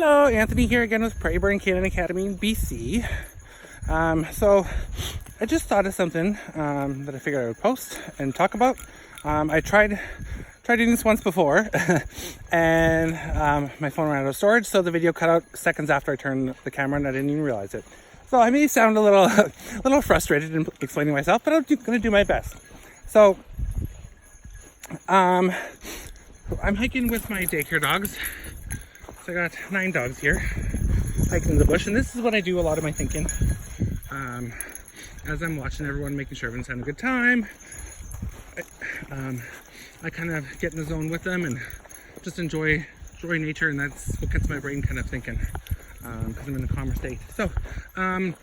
Hello, Anthony here again with Prairie Burn Canine Academy in BC. So I just thought of something that I figured I would post and talk about. I tried doing this once before and my phone ran out of storage, so the video cut out seconds after I turned the camera and I didn't even realize it. So I may sound a little frustrated in explaining myself, but I'm going to do my best. So I'm hiking with my daycare dogs. So I got 9 dogs here hiking in the bush, and this is what I do a lot of my thinking as I'm watching everyone, making sure everyone's having a good time. I kind of get in the zone with them and just enjoy nature, and that's what gets my brain kind of thinking because I'm in a calmer state. So I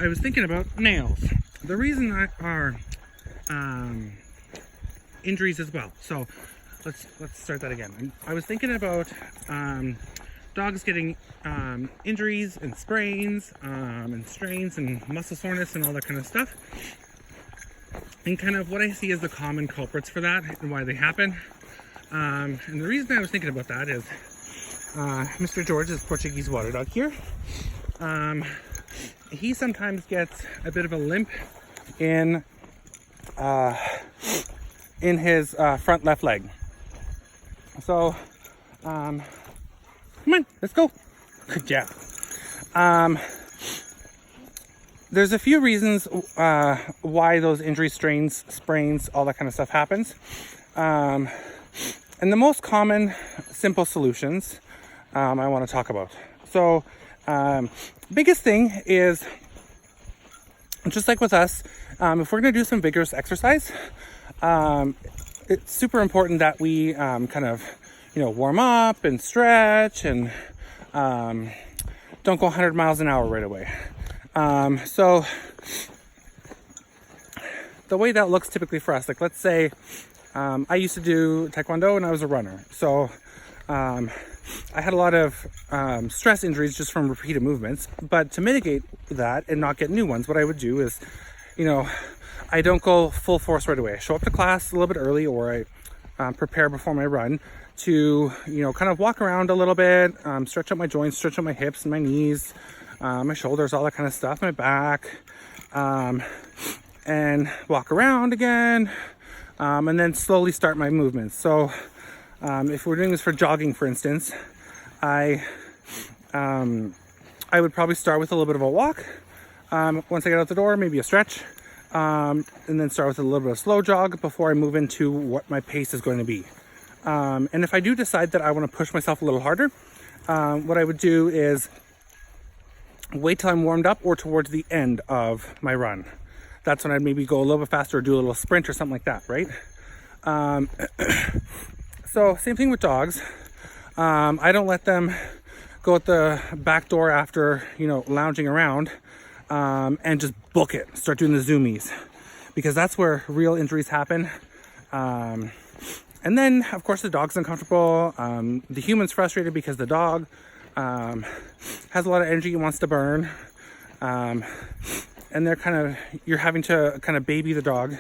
was thinking about nails. The reason are injuries as well. So let's start that again. I was thinking about dogs getting injuries and sprains and strains and muscle soreness and all that kind of stuff, and kind of what I see as the common culprits for that and why they happen. And the reason I was thinking about that is Mr. George is Portuguese water dog here. He sometimes gets a bit of a limp in his front left leg. So come on, let's go. Good job. There's a few reasons why those injuries, strains, sprains, all that kind of stuff happens. And the most common simple solutions I want to talk about. So biggest thing is, just like with us, if we're going to do some vigorous exercise, it's super important that we kind of warm up and stretch and don't go 100 miles an hour right away. So the way that looks typically for us, like let's say I used to do Taekwondo and I was a runner. So I had a lot of stress injuries just from repeated movements. But to mitigate that and not get new ones, what I would do is, I don't go full force right away. I show up to class a little bit early, or I prepare before my run to, kind of walk around a little bit, stretch out my joints, stretch out my hips and my knees, my shoulders, all that kind of stuff, my back, and walk around again, and then slowly start my movements. So if we're doing this for jogging, for instance, I would probably start with a little bit of a walk. Once I get out the door, maybe a stretch, and then start with a little bit of slow jog before I move into what my pace is going to be. And if I do decide that I want to push myself a little harder, what I would do is wait till I'm warmed up or towards the end of my run. That's when I'd maybe go a little bit faster or do a little sprint or something like that, right? So same thing with dogs. I don't let them go at the back door after, lounging around, and just book it, start doing the zoomies, because that's where real injuries happen. And then, of course, the dog's uncomfortable. The human's frustrated because the dog has a lot of energy and wants to burn. And you're having to kind of baby the dog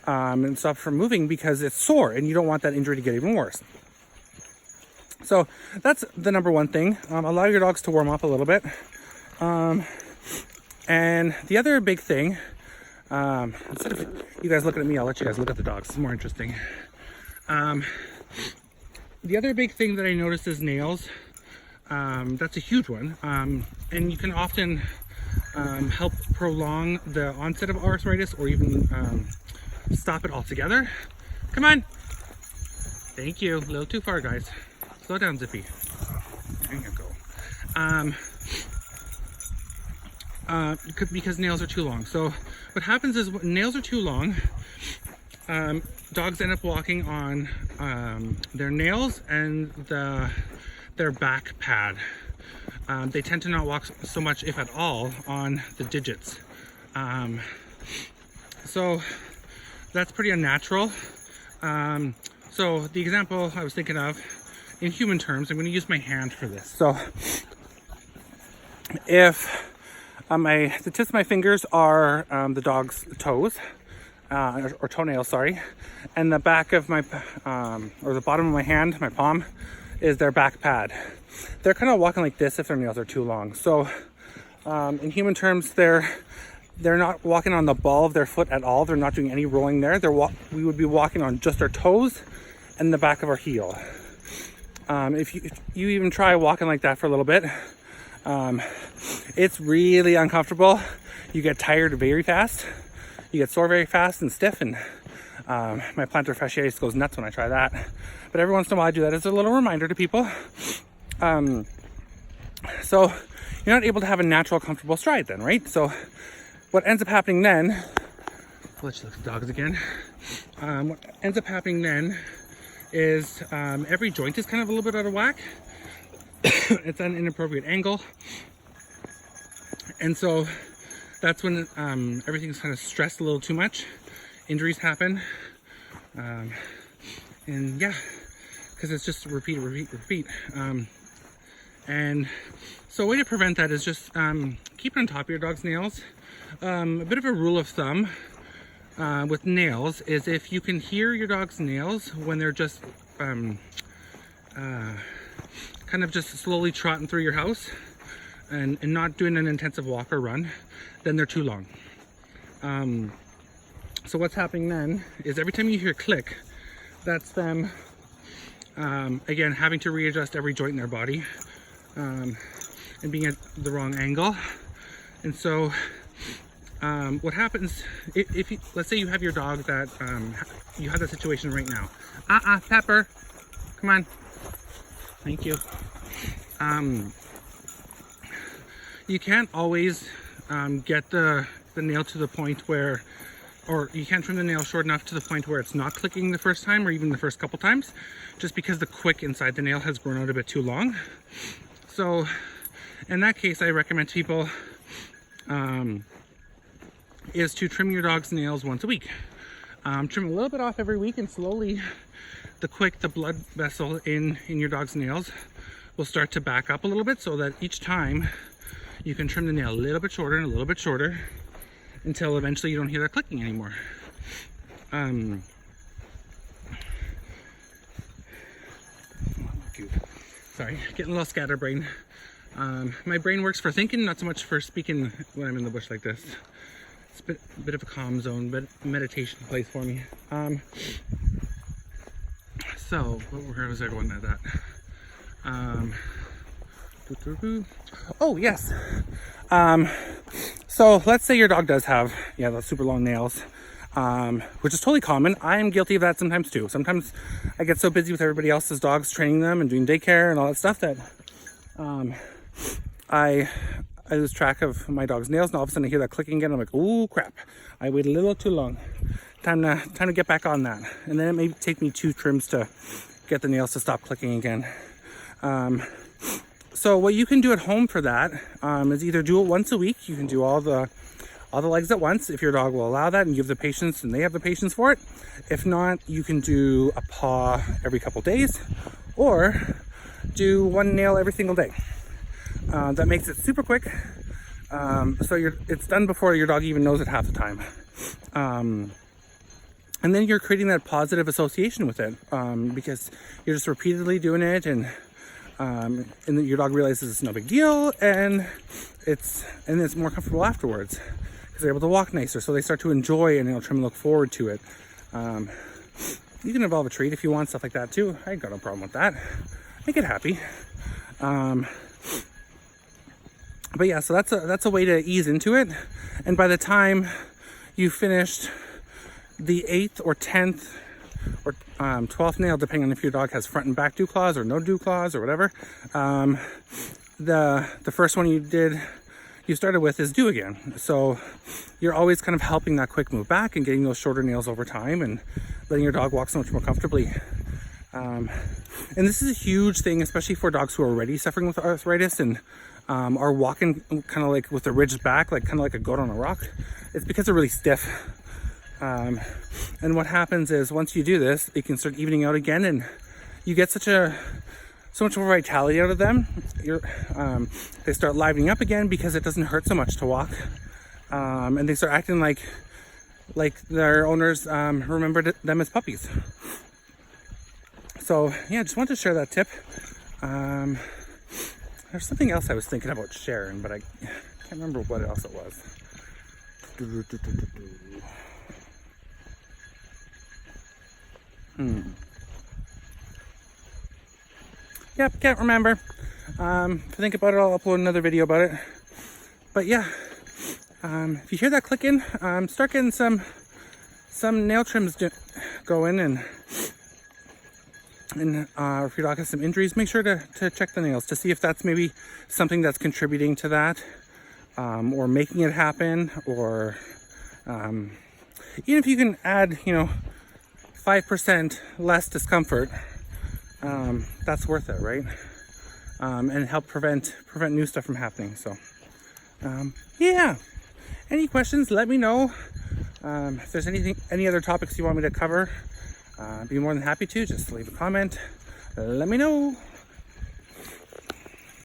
and stop from moving because it's sore and you don't want that injury to get even worse. So that's the number one thing. Allow your dogs to warm up a little bit. And the other big thing, instead of you guys looking at me, I'll let you guys look at the dogs. It's more interesting. The other big thing that I noticed is nails. That's a huge one. And you can often help prolong the onset of arthritis or even stop it altogether. Come on. Thank you. A little too far, guys. Slow down, Zippy. There you go. Because nails are too long. So what happens is when nails are too long, dogs end up walking on their nails and their back pad. They tend to not walk so much, if at all, on the digits. So that's pretty unnatural. So the example I was thinking of, in human terms, I'm going to use my hand for this. So if the tips of my fingers are the dog's toes, or toenails, sorry, and the back of my, or the bottom of my hand, my palm, is their back pad. They're kind of walking like this if their nails are too long. So in human terms, they're not walking on the ball of their foot at all. They're not doing any rolling there. We would be walking on just our toes and the back of our heel. If you even try walking like that for a little bit, it's really uncomfortable. You get tired very fast. You get sore very fast and stiff, and my plantar fasciitis goes nuts when I try that. But every once in a while I do that as a little reminder to people. So you're not able to have a natural, comfortable stride then, right? So what ends up happening then, let's look at the dogs again. What ends up happening then is every joint is kind of a little bit out of whack. It's at an inappropriate angle. And so that's when everything's kind of stressed a little too much. Injuries happen. And yeah, because it's just repeat. And so a way to prevent that is just keep it on top of your dog's nails. A bit of a rule of thumb with nails is if you can hear your dog's nails when they're just kind of just slowly trotting through your house and not doing an intensive walk or run, then they're too long. So what's happening then is every time you hear click, that's them again having to readjust every joint in their body and being at the wrong angle. And so what happens if you, let's say you have your dog that you have that situation right now. Pepper, come on. Thank you. You can't always get the nail to the point where, or you can't trim the nail short enough to the point where it's not clicking the first time or even the first couple times, just because the quick inside the nail has grown out a bit too long. So in that case, I recommend to people is to trim your dog's nails once a week. Trim a little bit off every week, and slowly the blood vessel in your dog's nails will start to back up a little bit, so that each time you can trim the nail a little bit shorter and a little bit shorter until eventually you don't hear that clicking anymore. Sorry, getting a little scatterbrain. My brain works for thinking, not so much for speaking when I'm in the bush like this. It's a bit of a calm zone, but meditation place for me. So, where was I going at that? Oh, yes. So let's say your dog does have, those super long nails, which is totally common. I am guilty of that sometimes too. Sometimes I get so busy with everybody else's dogs, training them and doing daycare and all that stuff, that I lose track of my dog's nails, and all of a sudden I hear that clicking again. I'm like, oh crap, I waited a little too long. Time to get back on that. And then it may take me 2 trims to get the nails to stop clicking again. So what you can do at home for that is either do it once a week. You can do all the legs at once if your dog will allow that and give the patience, and they have the patience for it. If not, you can do a paw every couple days, or do 1 nail every single day. That makes it super quick. So it's done before your dog even knows it half the time. And then you're creating that positive association with it, because you're just repeatedly doing it, and then your dog realizes it's no big deal, and it's more comfortable afterwards because they're able to walk nicer. So they start to enjoy and trim and look forward to it. You can involve a treat if you want, stuff like that too. I ain't got no problem with that. Make it happy. But yeah, so that's a way to ease into it. And by the time you finished the 8th or 10th or 12th nail, depending on if your dog has front and back dew claws or no dew claws or whatever, the first one you started with is dew again. So you're always kind of helping that quick move back and getting those shorter nails over time and letting your dog walk so much more comfortably. And this is a huge thing, especially for dogs who are already suffering with arthritis and are walking kind of like with a ridged back, like kind of like a goat on a rock. It's because they're really stiff. And what happens is once you do this, it can start evening out again, and you get so much more vitality out of them. They start livening up again because it doesn't hurt so much to walk, and they start acting like their owners remembered them as puppies. So yeah, just wanted to share that tip. There's something else I was thinking about sharing, but I can't remember what else it was. Yep, can't remember. If I think about it, I'll upload another video about it. But yeah, if you hear that clicking, start getting some nail trims going, and if your dog has some injuries, make sure to check the nails to see if that's maybe something that's contributing to that, or making it happen, or even if you can add, 5% less discomfort, that's worth it, right? And help prevent new stuff from happening. So yeah, any questions, let me know. If there's any other topics you want me to cover, I'd be more than happy to. Just leave a comment, let me know.